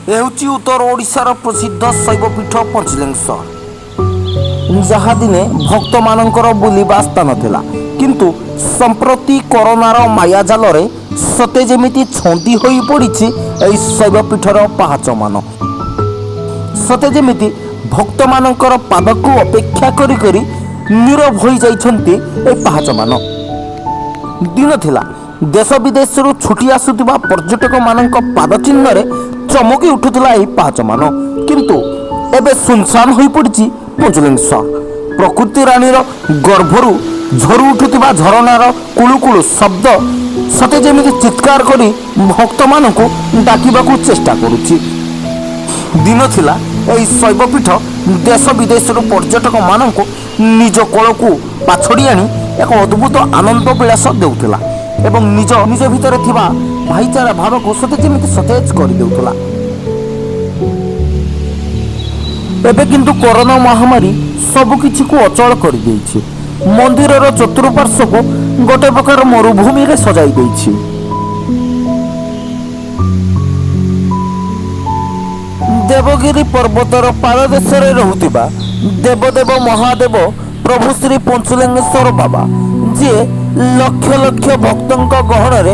ହେଉଛି ଉତ୍ତର ଓଡ଼ିଶାର ପ୍ରସିଦ୍ଧ ଶୈବପୀଠ ପଞ୍ଚଲିଙ୍ଗେଶ୍ୱର, ଯାହା ଦିନେ ଭକ୍ତମାନଙ୍କର ବୁଲିବା ସ୍ଥାନ ଥିଲା। କିନ୍ତୁ ସମ୍ପ୍ରତି କରୋନାର ମାୟାଜାଲରେ ସତେ ଯେମିତି ଛନ୍ଦି ହୋଇପଡ଼ିଛି ଏହି ଶୈବପୀଠର ପାହାଚମାନ। ସତେ ଯେମିତି ଭକ୍ତମାନଙ୍କର ପାଦକୁ ଅପେକ୍ଷା କରି କରି ନୀରବ ହୋଇଯାଇଛନ୍ତି ଏହି ପାହାଚମାନ। ଦିନ ଥିଲା ଦେଶ ବିଦେଶରୁ ଛୁଟି ଆସୁଥିବା ପର୍ଯ୍ୟଟକମାନଙ୍କ ପାଦ ଚିହ୍ନରେ ଚମକି ଉଠୁଥିଲା ଏହି ପାହାଚମାନ। କିନ୍ତୁ ଏବେ ସୁନସାନ ହୋଇପଡ଼ିଛି ପଞ୍ଚଲିଙ୍ଗେଶ୍ୱର। ପ୍ରକୃତି ରାଣୀର ଗର୍ଭରୁ ଝରୁ ଉଠୁଥିବା ଝରଣାର କୁଳୁକୁଳୁ ଶବ୍ଦ ସତେ ଯେମିତି ଚିତ୍କାର କରି ଭକ୍ତମାନଙ୍କୁ ଡାକିବାକୁ ଚେଷ୍ଟା କରୁଛି। ଦିନ ଥିଲା ଏହି ଶୈବପୀଠ ଦେଶ ବିଦେଶରୁ ପର୍ଯ୍ୟଟକମାନଙ୍କୁ ନିଜ କୋଳକୁ ପାଛଡ଼ି ଆଣି ଏକ ଅଦ୍ଭୁତ ଆନନ୍ଦ ବିଳାସ ଦେଉଥିଲା ଏବଂ ନିଜ ଭିତରେ ଥିବା ଭାଇଚାରା ଭାବକୁ ସତେ ଯେମିତି ସତେଜ କରିଦେଉଥିଲା। ଏବେ କିନ୍ତୁ କରୋନା ମହାମାରୀ ସବୁକିଛିକୁ ଅଚଳ କରିଦେଇଛି। ମନ୍ଦିରର ଚତୁଃପାର୍ଶ୍ୱକୁ ଗୋଟେ ପ୍ରକାର ମରୁଭୂମିରେ ସଜାଇ ଦେଇଛି। ଦେବଗିରି ପର୍ବତର ପାଦଦେଶରେ ରହୁଥିବା ଦେବଦେବ ମହାଦେବ ପ୍ରଭୁ ଶ୍ରୀ ପଞ୍ଚଲିଙ୍ଗେଶ୍ୱର ବାବା, ଯିଏ ଲକ୍ଷ ଲକ୍ଷ ଭକ୍ତଙ୍କ ଗହଣରେ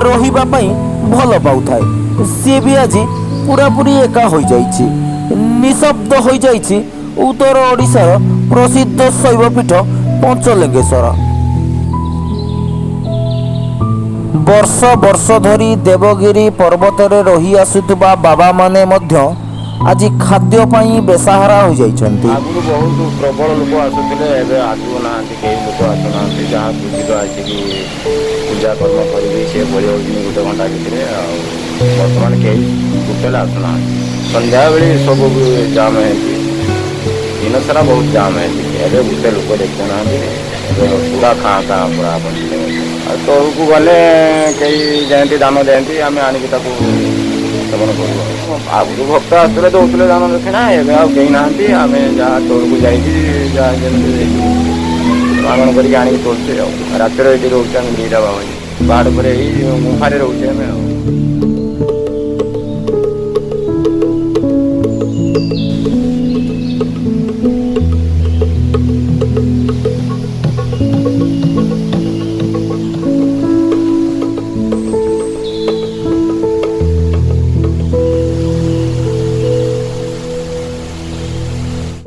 ରହିବା ପାଇଁ ଭଲ ପାଉଥାଏ, ସିଏ ବି ଆଜି ପୁରାପୁରି ଏକା ହୋଇଯାଇଛି। ନିଶବ୍ଦ ହୋଇଯାଇଛି ଉତ୍ତର ଓଡ଼ିଶାର ପ୍ରସିଦ୍ଧ ଶୈବପୀଠ ପଞ୍ଚଲିଙ୍ଗେଶ୍ୱର। ବର୍ଷ ବର୍ଷ ଧରି ଦେବଗିରି ପର୍ବତରେ ରହି ଆସୁଥିବା ବାବାମାନେ ମଧ୍ୟ ଆଜି ଖାଦ୍ୟ ପାଇଁ ବେସାହାରା ହୋଇଯାଇଛନ୍ତି। ଆଗରୁ ବହୁତ ପ୍ରବଳ ଲୋକ ଆସୁଥିଲେ, ଏବେ ଆସୁନାହାନ୍ତି, କେହି ଲୋକ ଆସୁନାହାନ୍ତି। ଯାହା ବୁଝିଲ ଆସିକି ପୂଜା କର୍ମ କରିକି ସେ ବଳି ହେଉଛନ୍ତି ଗୋଟେ ଘଣ୍ଟା ଭିତରେ। ଆଉ ବର୍ତ୍ତମାନ କେହି ଟୋଟାଲ ଆସୁନାହାନ୍ତି। ସନ୍ଧ୍ୟାବେଳେ ସବୁ ଜାମ୍ ହେଇଛି, ଦିନସାରା ବହୁତ ଜାମ୍ ହେଇଛି। ଏବେ ଗୋଟେ ଲୋକ ଦେଖୁନାହାନ୍ତି, ଏବେ ପୁରା ଖାଁ ଖାଁ ପୁରା ବସିଲେ। ଆଉ ତଳକୁ ଗଲେ କେହି ଯାଆନ୍ତି, ଦାନ ଦିଅନ୍ତି, ଆମେ ଆଣିକି ତାକୁ ସେବନ କରୁ। ଆଗରୁ ଭକ୍ତ ଆସୁଥିଲେ ଦେଉଥିଲେ ଦାନ ଦକ୍ଷିଣା, ଏବେ ଆଉ କେହି ନାହାନ୍ତି। ଆମେ ଯାହା ତଳକୁ ଯାଇକି ଯାହା ଯେମିତି ବାମଣ କରିକି ଆଣିକି ତୋଳୁଛେ। ଆଉ ରାତିରେ ଏଇଠି ରହୁଛୁ ଆମେ, ଦୁଇଟା ବାବା ପାହାଡ଼ ପରେ ଏଇ ଗୁମ୍ଫାରେ ରହୁଛେ ଆମେ। ଆଉ